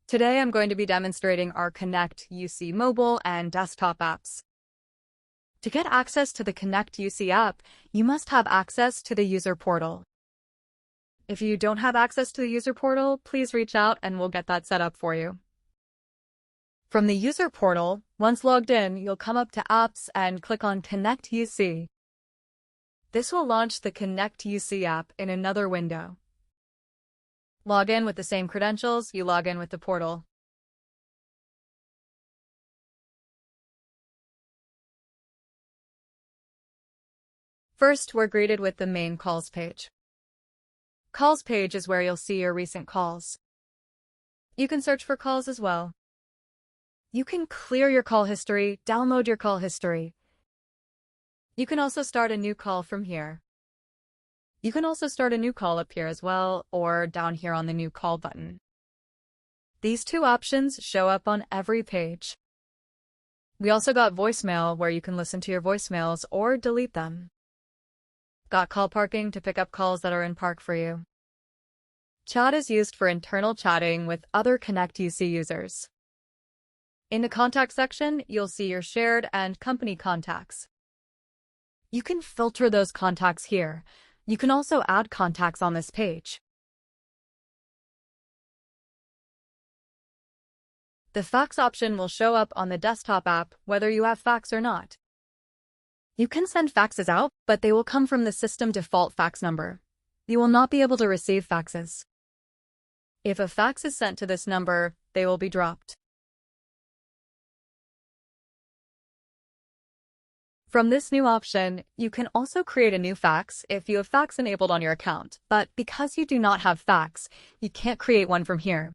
Today I'm going to be demonstrating our ConnectUC mobile and desktop apps. To get access to the ConnectUC app, you must have access to the user portal. If you don't have access to the user portal, please reach out and we'll get that set up for you. From the user portal, once logged in, you'll come up to Apps and click on ConnectUC. This will launch the ConnectUC app in another window. Log in with the same credentials you log in with the portal. First, we're greeted with the main calls page. Calls page is where you'll see your recent calls. You can search for calls as well. You can clear your call history, download your call history. You can also start a new call from here. You can also start a new call up here as well, or down here on the new call button. These two options show up on every page. We also got voicemail, where you can listen to your voicemails or delete them. Got call parking to pick up calls that are in park for you. Chat is used for internal chatting with other ConnectUC users. In the contact section, you'll see your shared and company contacts. You can filter those contacts here. You can also add contacts on this page. The fax option will show up on the desktop app whether you have fax or not. You can send faxes out, but they will come from the system default fax number. You will not be able to receive faxes. If a fax is sent to this number, they will be dropped. From this new option, you can also create a new fax if you have fax enabled on your account, but because you do not have fax, you can't create one from here.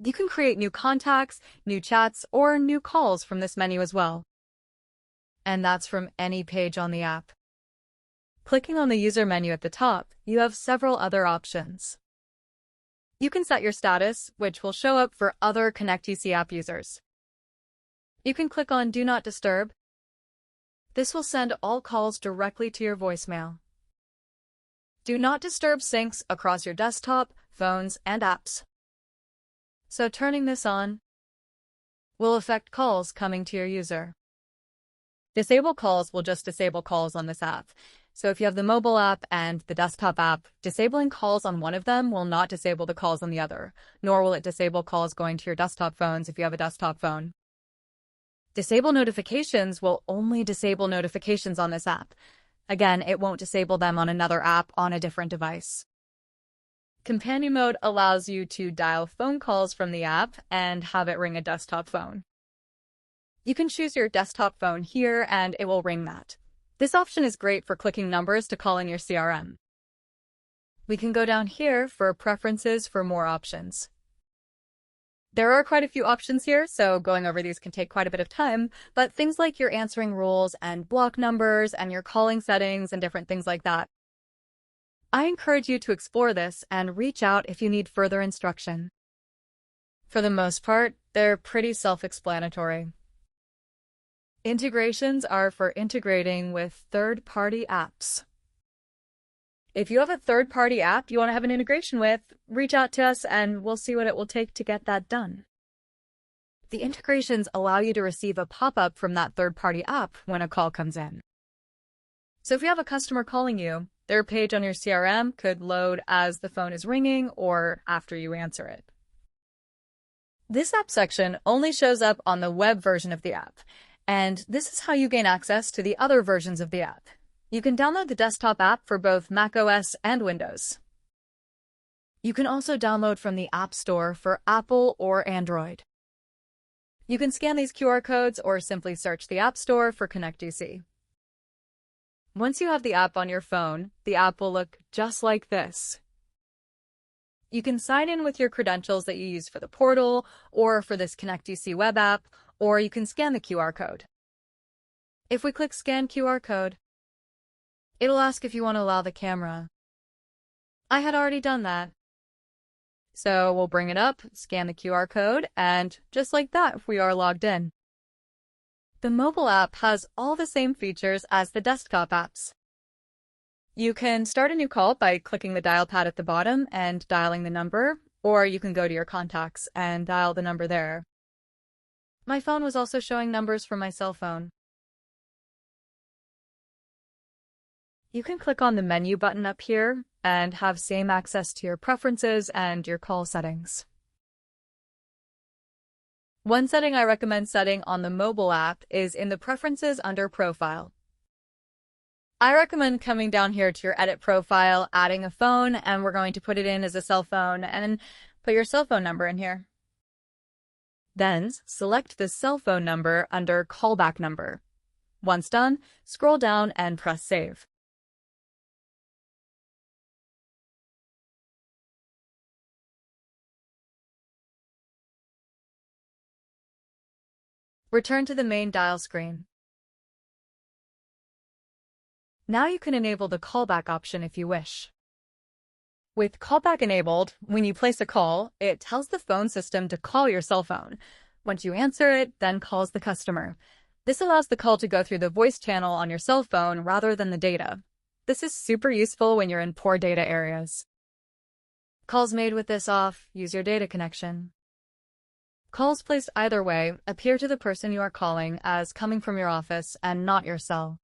You can create new contacts, new chats, or new calls from this menu as well. And that's from any page on the app. Clicking on the user menu at the top, you have several other options. You can set your status, which will show up for other ConnectUC app users. You can click on Do Not Disturb. This will send all calls directly to your voicemail. Do Not Disturb syncs across your desktop, phones, and apps. So turning this on will affect calls coming to your user. Disable calls will just disable calls on this app. So if you have the mobile app and the desktop app, disabling calls on one of them will not disable the calls on the other, nor will it disable calls going to your desktop phones if you have a desktop phone. Disable notifications will only disable notifications on this app. Again, it won't disable them on another app on a different device. Companion mode allows you to dial phone calls from the app and have it ring a desktop phone. You can choose your desktop phone here and it will ring that. This option is great for clicking numbers to call in your CRM. We can go down here for preferences for more options. There are quite a few options here, so going over these can take quite a bit of time, but things like your answering rules and block numbers and your calling settings and different things like that. I encourage you to explore this and reach out if you need further instruction. For the most part, they're pretty self-explanatory. Integrations are for integrating with third-party apps. If you have a third-party app you want to have an integration with, reach out to us and we'll see what it will take to get that done. The integrations allow you to receive a pop-up from that third-party app when a call comes in. So if you have a customer calling you, their page on your CRM could load as the phone is ringing or after you answer it. This app section only shows up on the web version of the app, and this is how you gain access to the other versions of the app. You can download the desktop app for both macOS and Windows. You can also download from the App Store for Apple or Android. You can scan these QR codes or simply search the App Store for ConnectUC. Once you have the app on your phone, the app will look just like this. You can sign in with your credentials that you use for the portal or for this ConnectUC web app, or you can scan the QR code. If we click Scan QR Code, it'll ask if you want to allow the camera. I had already done that. So we'll bring it up, scan the QR code, and just like that, we are logged in. The mobile app has all the same features as the desktop apps. You can start a new call by clicking the dial pad at the bottom and dialing the number, Or you can go to your contacts and dial the number there. My phone was also showing numbers from my cell phone. You can click on the menu button up here and have same access to your preferences and your call settings. One setting I recommend setting on the mobile app is in the preferences under Profile. I recommend coming down here to your Edit Profile, adding a phone, and we're going to put it in as a cell phone, and put your cell phone number in here. Then, select the cell phone number under Callback Number. Once done, scroll down and press Save. Return to the main dial screen. Now you can enable the callback option if you wish. With callback enabled, when you place a call, it tells the phone system to call your cell phone. Once you answer it, then calls the customer. This allows the call to go through the voice channel on your cell phone rather than the data. This is super useful when you're in poor data areas. Calls made with this off, use your data connection. Calls placed either way appear to the person you are calling as coming from your office and not your cell.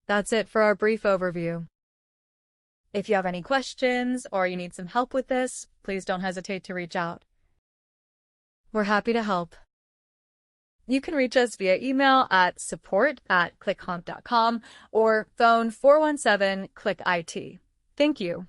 That's it for our brief overview. If you have any questions or you need some help with this, please don't hesitate to reach out. We're happy to help. You can reach us via email at support@clickhomp.com or phone 417-CLICK-IT. Thank you.